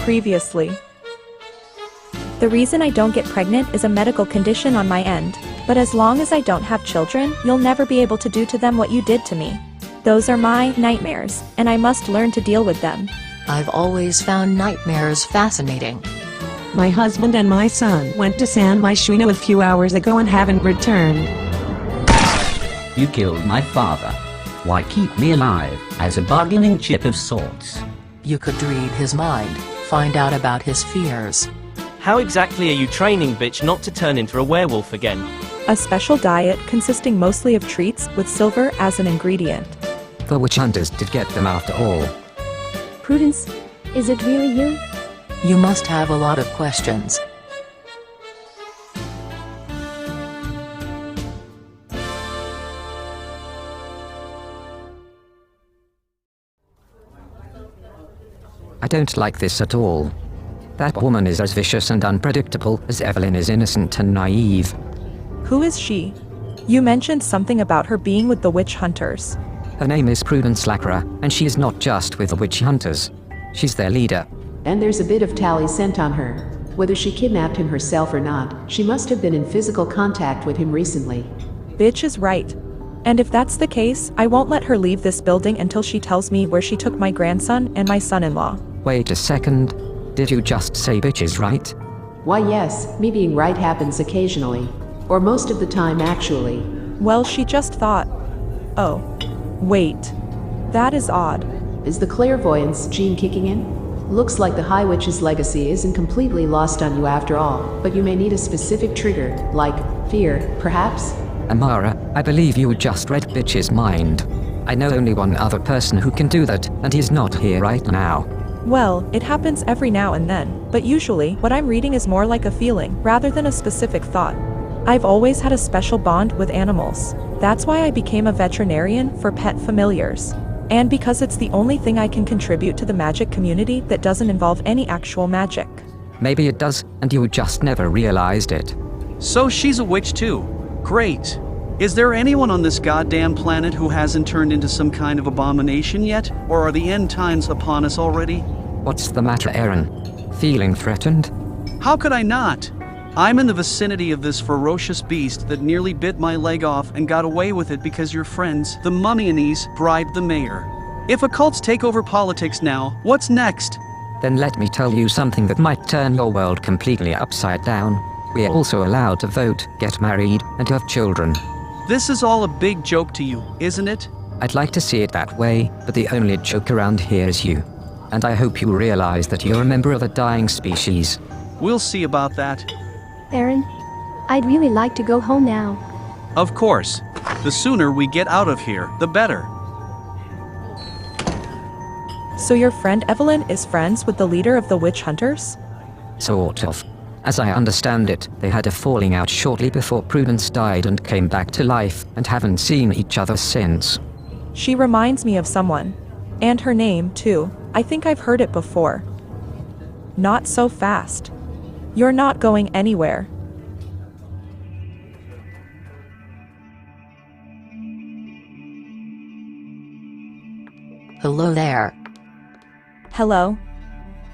Previously. The reason I don't get pregnant is a medical condition on my end, but as long as I don't have children, you'll never be able to do to them what you did to me. Those are my nightmares, and I must learn to deal with them. I've always found nightmares fascinating. My husband and my son went to San Myshuno a few hours ago and haven't returned. You killed my father. Why keep me alive, as a bargaining chip of sorts? You could read his mind, find out about his fears. How exactly are you training bitch not to turn into a werewolf again? A special diet consisting mostly of treats with silver as an ingredient. The witch hunters did get them after all. Prudence, is it really you? You must have a lot of questions. I don't like this at all. That woman is as vicious and unpredictable as Evelyn is innocent and naive. Who is she? You mentioned something about her being with the witch hunters. Her name is Prudence Lacra, and she is not just with the witch hunters. She's their leader. And there's a bit of tally scent on her. Whether she kidnapped him herself or not, she must have been in physical contact with him recently. Bitch is right. And if that's the case, I won't let her leave this building until she tells me where she took my grandson and my son-in-law. Wait a second. Did you just say bitch is right? Why yes, me being right happens occasionally. Or most of the time actually. Well, she just thought. Oh. Wait. That is odd. Is the clairvoyance gene kicking in? Looks like the High Witch's legacy isn't completely lost on you after all, but you may need a specific trigger, like fear, perhaps? Amara, I believe you just read bitch's mind. I know only one other person who can do that, and he's not here right now. Well, it happens every now and then, but usually, what I'm reading is more like a feeling, rather than a specific thought. I've always had a special bond with animals. That's why I became a veterinarian for pet familiars. And because it's the only thing I can contribute to the magic community that doesn't involve any actual magic. Maybe it does, and you just never realized it. So she's a witch too. Great. Is there anyone on this goddamn planet who hasn't turned into some kind of abomination yet? Or are the end times upon us already? What's the matter, Aaron? Feeling threatened? How could I not? I'm in the vicinity of this ferocious beast that nearly bit my leg off and got away with it because your friends, the Mummianese, bribed the mayor. If occults take over politics now, what's next? Then let me tell you something that might turn your world completely upside down. We are also allowed to vote, get married, and have children. This is all a big joke to you, isn't it? I'd like to see it that way, but the only joke around here is you. And I hope you realize that you're a member of a dying species. We'll see about that. Aaron, I'd really like to go home now. Of course. The sooner we get out of here, the better. So your friend Evelyn is friends with the leader of the witch hunters? Sort of. As I understand it, they had a falling out shortly before Prudence died and came back to life, and haven't seen each other since. She reminds me of someone. And her name, too. I think I've heard it before. Not so fast. You're not going anywhere. Hello there. Hello?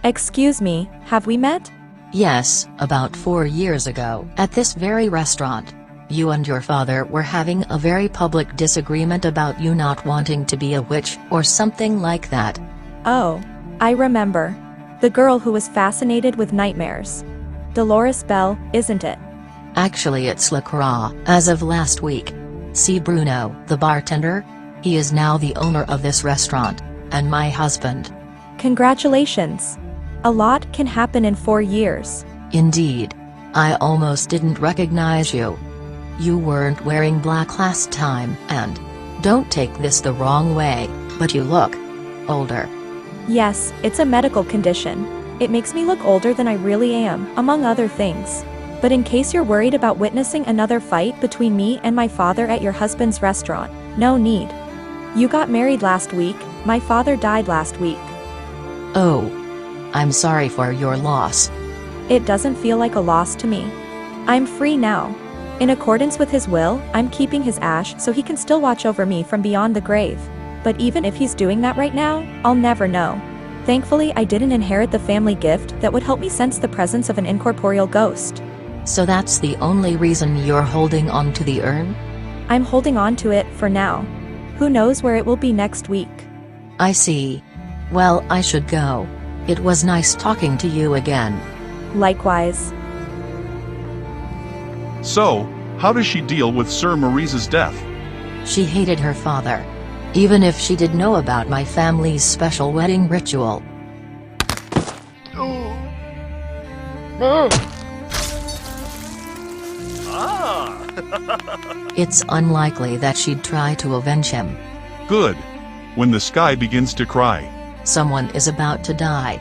Excuse me, have we met? Yes, about 4 years ago, at this very restaurant. You and your father were having a very public disagreement about you not wanting to be a witch, or something like that. Oh, I remember. The girl who was fascinated with nightmares. Dolores Bell, isn't it? Actually it's Lacra, as of last week. See Bruno, the bartender? He is now the owner of this restaurant, and my husband. Congratulations. A lot can happen in 4 years. Indeed. I almost didn't recognize you. You weren't wearing black last time, and don't take this the wrong way, but you look older. Yes, it's a medical condition. It makes me look older than I really am, among other things. But in case you're worried about witnessing another fight between me and my father at your husband's restaurant, no need. You got married last week, my father died last week. Oh. I'm sorry for your loss. It doesn't feel like a loss to me. I'm free now. In accordance with his will, I'm keeping his ash so he can still watch over me from beyond the grave. But even if he's doing that right now, I'll never know. Thankfully, I didn't inherit the family gift that would help me sense the presence of an incorporeal ghost. So that's the only reason you're holding on to the urn? I'm holding on to it for now. Who knows where it will be next week? I see. Well, I should go. It was nice talking to you again. Likewise. So, how does she deal with Sir Maurice's death? She hated her father. Even if she did know about my family's special wedding ritual. It's unlikely that she'd try to avenge him. Good. When the sky begins to cry. Someone is about to die.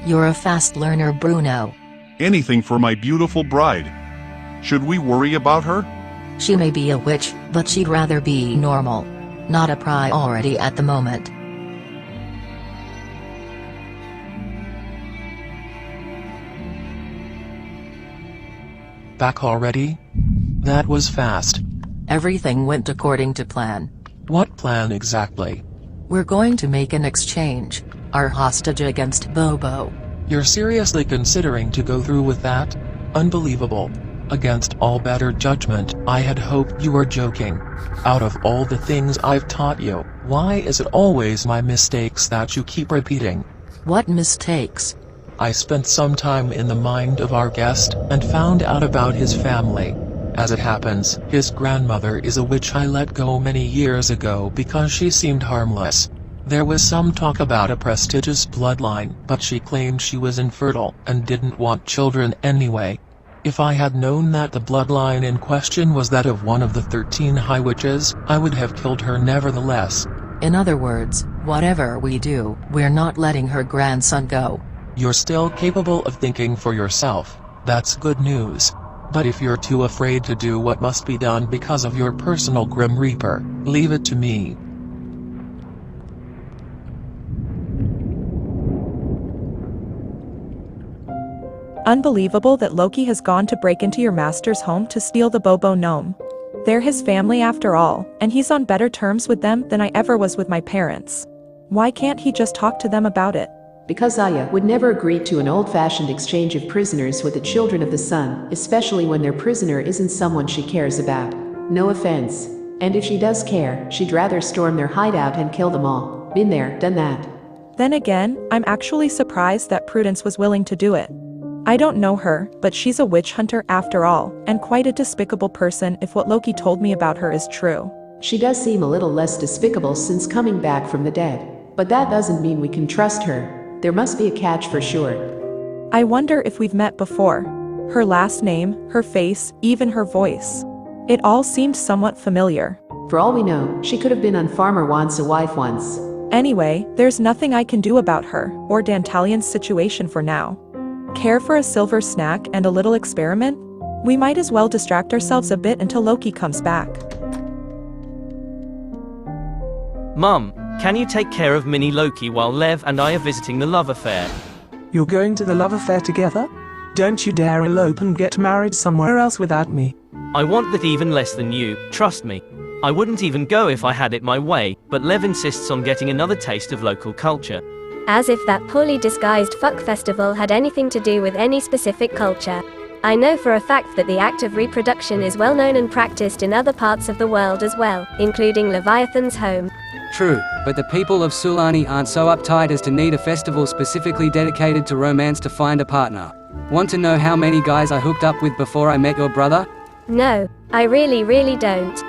You're a fast learner, Bruno. Anything for my beautiful bride. Should we worry about her? She may be a witch, but she'd rather be normal. Not a priority at the moment. Back already? That was fast. Everything went according to plan. What plan exactly? We're going to make an exchange. Our hostage against Bobo. You're seriously considering to go through with that? Unbelievable. Against all better judgment, I had hoped you were joking. Out of all the things I've taught you, why is it always my mistakes that you keep repeating? What mistakes? I spent some time in the mind of our guest, and found out about his family. As it happens, his grandmother is a witch I let go many years ago because she seemed harmless. There was some talk about a prestigious bloodline, but she claimed she was infertile, and didn't want children anyway. If I had known that the bloodline in question was that of one of the 13 High Witches, I would have killed her nevertheless. In other words, whatever we do, we're not letting her grandson go. You're still capable of thinking for yourself. That's good news. But if you're too afraid to do what must be done because of your personal Grim Reaper, leave it to me. Unbelievable that Loki has gone to break into your master's home to steal the Bobo gnome. They're his family after all, and he's on better terms with them than I ever was with my parents. Why can't he just talk to them about it? Because Aya would never agree to an old-fashioned exchange of prisoners with the children of the sun, especially when their prisoner isn't someone she cares about. No offense. And if she does care, she'd rather storm their hideout and kill them all. Been there, done that. Then again, I'm actually surprised that Prudence was willing to do it. I don't know her, but she's a witch hunter after all, and quite a despicable person if what Loki told me about her is true. She does seem a little less despicable since coming back from the dead. But that doesn't mean we can trust her. There must be a catch for sure. I wonder if we've met before. Her last name, her face, even her voice. It all seemed somewhat familiar. For all we know, she could have been on Farmer Wants a Wife once. Anyway, there's nothing I can do about her, or Dantalion's situation for now. Care for a silver snack and a little experiment? We might as well distract ourselves a bit until Loki comes back. Mum, can you take care of Mini Loki while Lev and I are visiting the love affair? You're going to the love affair together? Don't you dare elope and get married somewhere else without me. I want that even less than you, trust me. I wouldn't even go if I had it my way, but Lev insists on getting another taste of local culture. As if that poorly disguised fuck festival had anything to do with any specific culture. I know for a fact that the act of reproduction is well known and practiced in other parts of the world as well, including Leviathan's home. True, but the people of Sulani aren't so uptight as to need a festival specifically dedicated to romance to find a partner. Want to know how many guys I hooked up with before I met your brother? No, I really don't.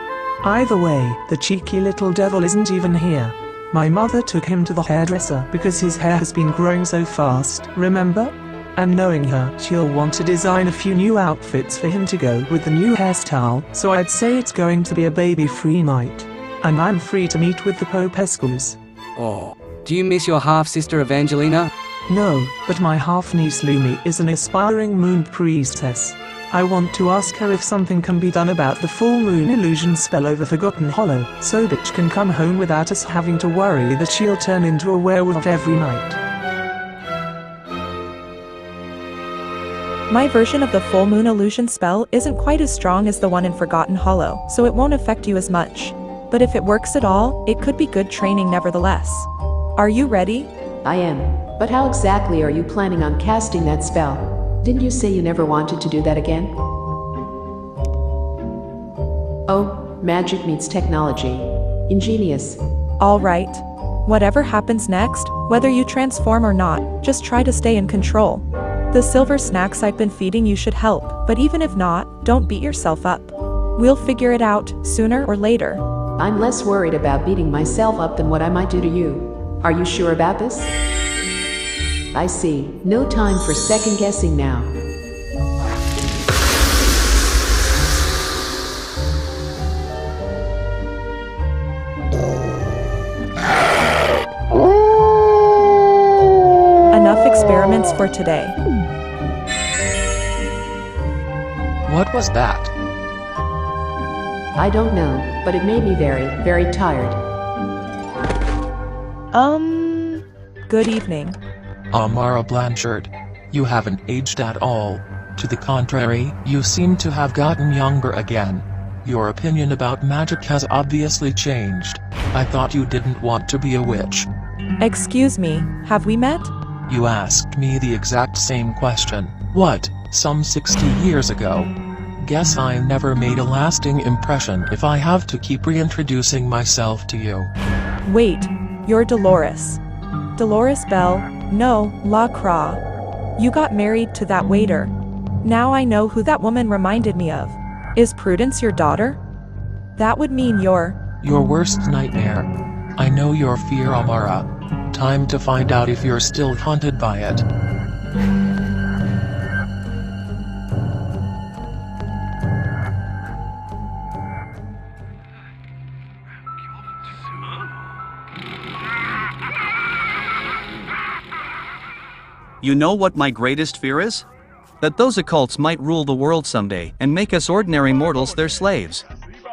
Either way, the cheeky little devil isn't even here. My mother took him to the hairdresser because his hair has been growing so fast, remember? And knowing her, she'll want to design a few new outfits for him to go with the new hairstyle, so I'd say it's going to be a baby-free night. And I'm free to meet with the Popescus. Oh, do you miss your half-sister Evangelina? No, but my half-niece Lumi is an aspiring moon priestess. I want to ask her if something can be done about the full moon illusion spell over Forgotten Hollow, so bitch can come home without us having to worry that she'll turn into a werewolf every night. My version of the full moon illusion spell isn't quite as strong as the one in Forgotten Hollow, so it won't affect you as much. But if it works at all, it could be good training nevertheless. Are you ready? I am. But how exactly are you planning on casting that spell? Didn't you say you never wanted to do that again? Oh, magic meets technology. Ingenious. All right. Whatever happens next, whether you transform or not, just try to stay in control. The silver snacks I've been feeding you should help, but even if not, don't beat yourself up. We'll figure it out, sooner or later. I'm less worried about beating myself up than what I might do to you. Are you sure about this? I see. No time for second guessing now. Enough experiments for today. What was that? I don't know, but it made me very, very tired. Good evening. Amara Blanchard. You haven't aged at all. To the contrary, you seem to have gotten younger again. Your opinion about magic has obviously changed. I thought you didn't want to be a witch. Excuse me, have we met? You asked me the exact same question. What, some 60 years ago? Guess I never made a lasting impression if I have to keep reintroducing myself to you. Wait, you're Dolores. Dolores Bell, no, La Croix. You got married to that waiter. Now I know who that woman reminded me of. Is Prudence your daughter? That would mean you're... Your worst nightmare. I know your fear, Amara. Time to find out if you're still haunted by it. You know what my greatest fear is? That those occults might rule the world someday and make us ordinary mortals their slaves.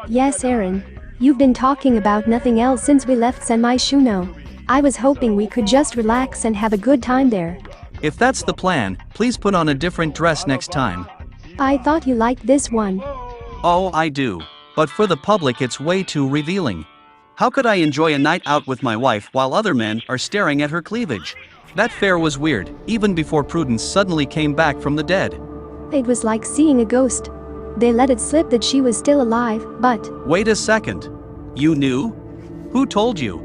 Yes, Aaron. You've been talking about nothing else since we left San Myshuno. I was hoping we could just relax and have a good time there. If that's the plan, please put on a different dress next time. I thought you liked this one. Oh, I do. But for the public it's way too revealing. How could I enjoy a night out with my wife while other men are staring at her cleavage? That fair was weird, even before Prudence suddenly came back from the dead. It was like seeing a ghost. They let it slip that she was still alive, but... Wait a second. You knew? Who told you?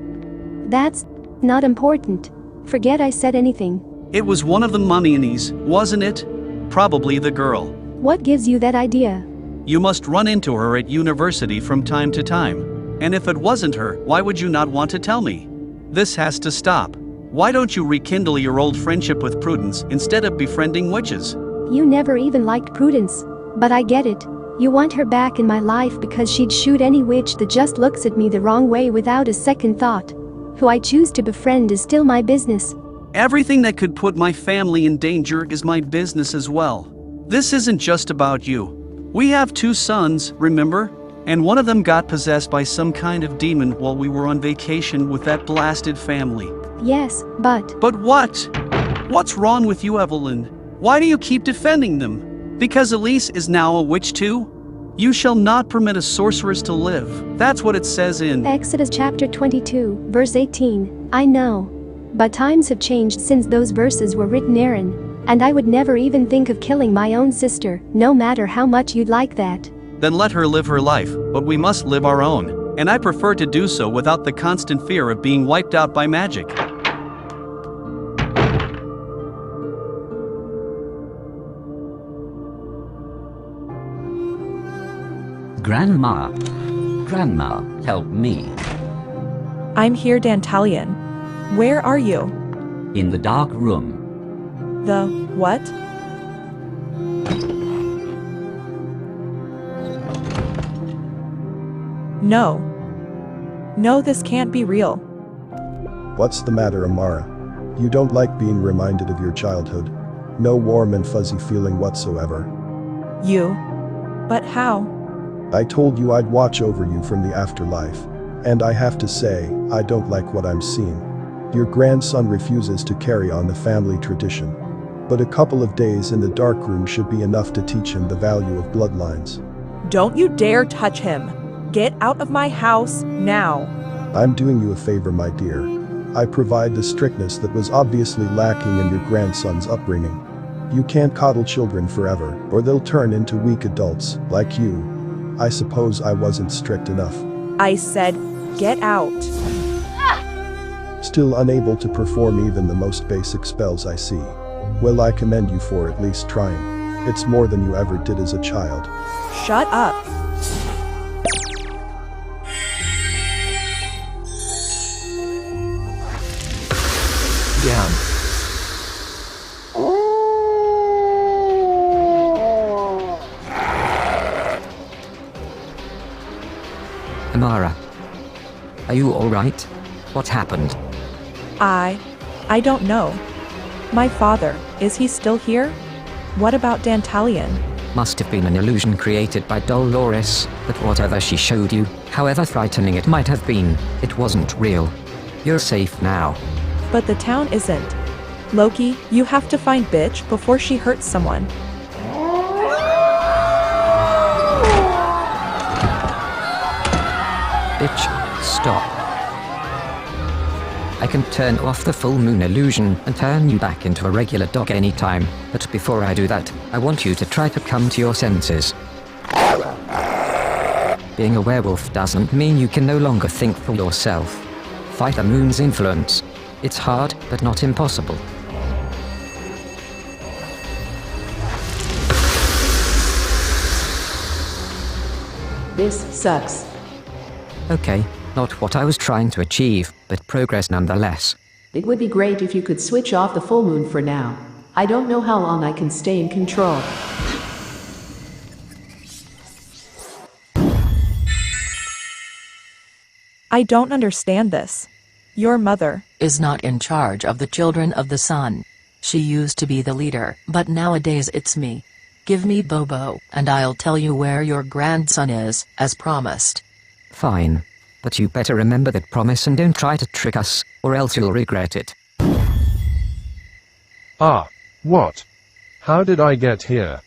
That's not important. Forget I said anything. It was one of the Mummies, wasn't it? Probably the girl. What gives you that idea? You must run into her at university from time to time. And if it wasn't her, why would you not want to tell me? This has to stop. Why don't you rekindle your old friendship with Prudence instead of befriending witches? You never even liked Prudence. But I get it. You want her back in my life because she'd shoot any witch that just looks at me the wrong way without a second thought. Who I choose to befriend is still my business. Everything that could put my family in danger is my business as well. This isn't just about you. We have 2 sons, remember? And one of them got possessed by some kind of demon while we were on vacation with that blasted family. Yes, but... But what? What's wrong with you, Evelyn? Why do you keep defending them? Because Elise is now a witch too? You shall not permit a sorceress to live. That's what it says in Exodus chapter 22, verse 18. I know. But times have changed since those verses were written, Aaron. And I would never even think of killing my own sister, no matter how much you'd like that. Then let her live her life, but we must live our own. And I prefer to do so without the constant fear of being wiped out by magic. Grandma. Grandma, help me. I'm here, Dantalion. Where are you? In the dark room. The what? No. No, this can't be real. What's the matter, Amara? You don't like being reminded of your childhood. No warm and fuzzy feeling whatsoever. You? But how? I told you I'd watch over you from the afterlife. And I have to say, I don't like what I'm seeing. Your grandson refuses to carry on the family tradition. But a couple of days in the dark room should be enough to teach him the value of bloodlines. Don't you dare touch him. Get out of my house, now. I'm doing you a favor, my dear. I provide the strictness that was obviously lacking in your grandson's upbringing. You can't coddle children forever, or they'll turn into weak adults, like you. I suppose I wasn't strict enough. I said, get out. Still unable to perform even the most basic spells I see. Well, I commend you for at least trying. It's more than you ever did as a child. Shut up. Damn. Amara. Are you alright? What happened? I don't know. My father, is he still here? What about Dantalion? Must have been an illusion created by Dolores, but whatever she showed you, however frightening it might have been, it wasn't real. You're safe now. But the town isn't. Loki, you have to find bitch before she hurts someone. Bitch, stop. I can turn off the full moon illusion and turn you back into a regular dog anytime, but before I do that, I want you to try to come to your senses. Being a werewolf doesn't mean you can no longer think for yourself. Fight the moon's influence. It's hard, but not impossible. This sucks. Okay, not what I was trying to achieve, but progress nonetheless. It would be great if you could switch off the full moon for now. I don't know how long I can stay in control. I don't understand this. Your mother is not in charge of the children of the sun. She used to be the leader, but nowadays it's me. Give me Bobo, and I'll tell you where your grandson is, as promised. Fine. But you better remember that promise and don't try to trick us, or else you'll regret it. Ah, what? How did I get here?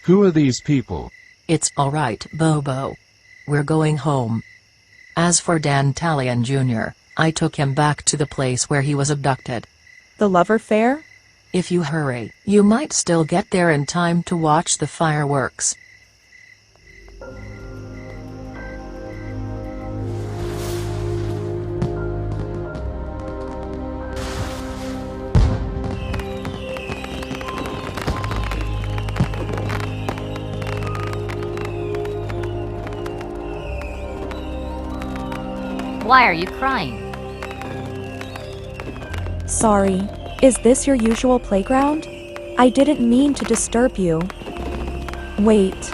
Who are these people? It's alright, Bobo. We're going home. As for Dantalion Jr., I took him back to the place where he was abducted. The lover fair? If you hurry, you might still get there in time to watch the fireworks. Why are you crying? Sorry. Is this your usual playground? I didn't mean to disturb you. Wait.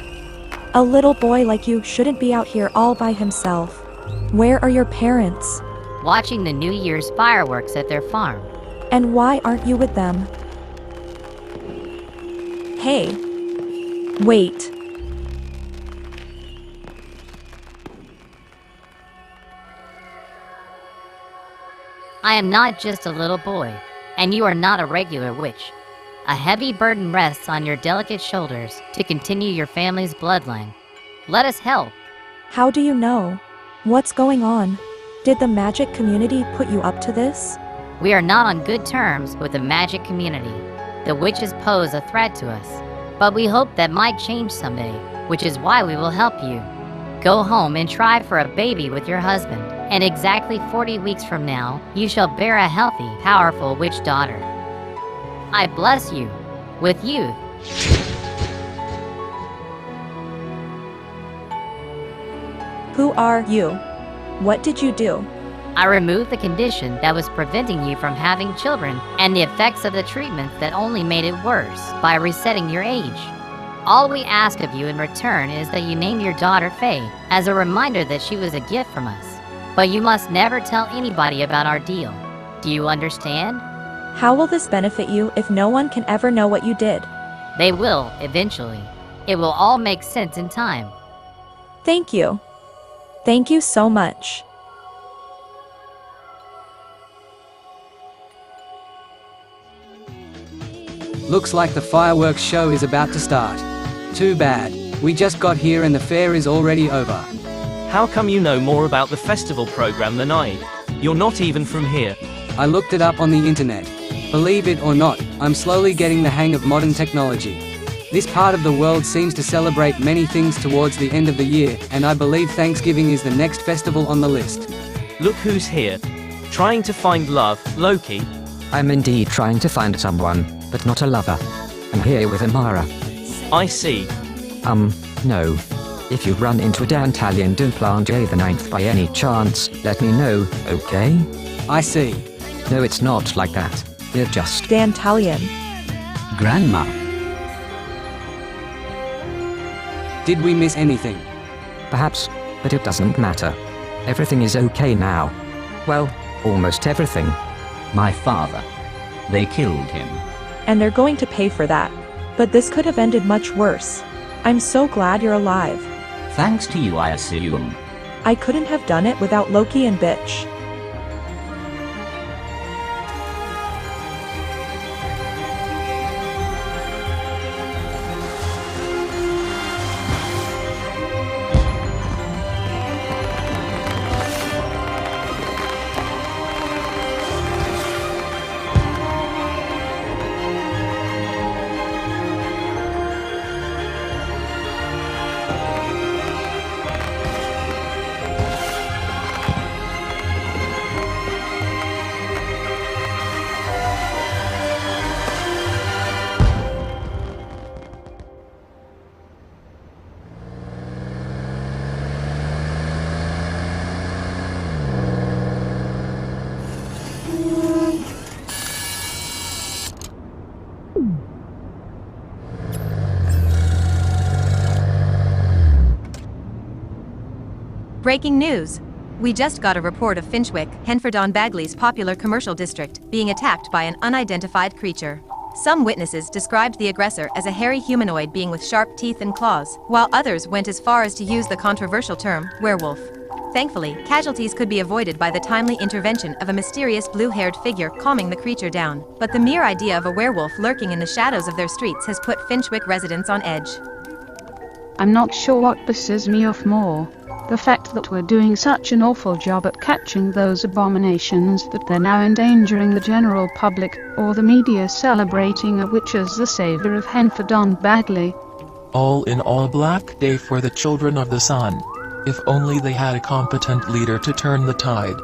A little boy like you shouldn't be out here all by himself. Where are your parents? Watching the New Year's fireworks at their farm. And why aren't you with them? Hey. Wait. I am not just a little boy, and you are not a regular witch. A heavy burden rests on your delicate shoulders to continue your family's bloodline. Let us help. How do you know? What's going on? Did the magic community put you up to this? We are not on good terms with the magic community. The witches pose a threat to us, but we hope that might change someday, which is why we will help you. Go home and try for a baby with your husband, and exactly 40 weeks from now, you shall bear a healthy, powerful witch daughter. I bless you with youth. Who are you? What did you do? I removed the condition that was preventing you from having children and the effects of the treatments that only made it worse by resetting your age. All we ask of you in return is that you name your daughter Faye as a reminder that she was a gift from us. But you must never tell anybody about our deal. Do you understand? How will this benefit you if no one can ever know what you did? They will, eventually. It will all make sense in time. Thank you. Thank you so much. Looks like the fireworks show is about to start. Too bad. We just got here and the fair is already over. How come you know more about the festival program than I? You're not even from here. I looked it up on the internet. Believe it or not, I'm slowly getting the hang of modern technology. This part of the world seems to celebrate many things towards the end of the year, and I believe Thanksgiving is the next festival on the list. Look who's here. Trying to find love, Loki. I'm indeed trying to find someone, but not a lover. I'm here with Amara. I see. No. If you run into a Dantalian Duplange the 9th by any chance, let me know, okay? I see. No, it's not like that. They're just Dantalian. Grandma. Did we miss anything? Perhaps, but it doesn't matter. Everything is okay now. Well, almost everything. My father. They killed him. And they're going to pay for that. But this could have ended much worse. I'm so glad you're alive. Thanks to you, I assume. I couldn't have done it without Loki and Bitch. Breaking news! We just got a report of Finchwick, Henford-on-Bagley's popular commercial district, being attacked by an unidentified creature. Some witnesses described the aggressor as a hairy humanoid being with sharp teeth and claws, while others went as far as to use the controversial term, werewolf. Thankfully, casualties could be avoided by the timely intervention of a mysterious blue-haired figure calming the creature down. But the mere idea of a werewolf lurking in the shadows of their streets has put Finchwick residents on edge. I'm not sure what pisses me off more. The fact that we're doing such an awful job at catching those abominations that they're now endangering the general public, or the media celebrating a witch as the savior of Henford-on-Bagley. All in all, black day for the children of the sun. If only they had a competent leader to turn the tide.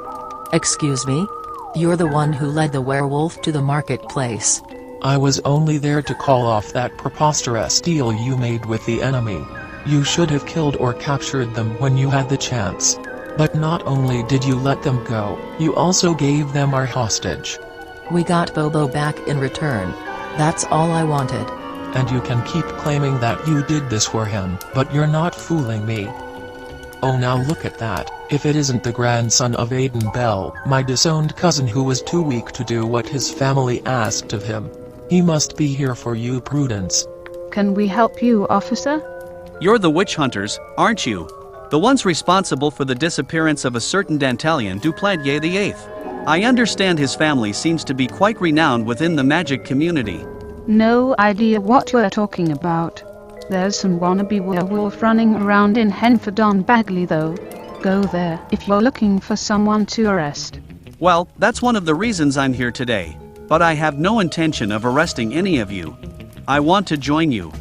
Excuse me? You're the one who led the werewolf to the marketplace. I was only there to call off that preposterous deal you made with the enemy. You should have killed or captured them when you had the chance. But not only did you let them go, you also gave them our hostage. We got Bobo back in return. That's all I wanted. And you can keep claiming that you did this for him, but you're not fooling me. Oh, now look at that. If it isn't the grandson of Aiden Bell, my disowned cousin who was too weak to do what his family asked of him. He must be here for you, Prudence. Can we help you, officer? You're the witch hunters, aren't you? The ones responsible for the disappearance of a certain Dantalian Duplantier VIII. I understand his family seems to be quite renowned within the magic community. No idea what you're talking about. There's some wannabe werewolf running around in Henford-on-Bagley though. Go there if you're looking for someone to arrest. Well, that's one of the reasons I'm here today. But I have no intention of arresting any of you. I want to join you.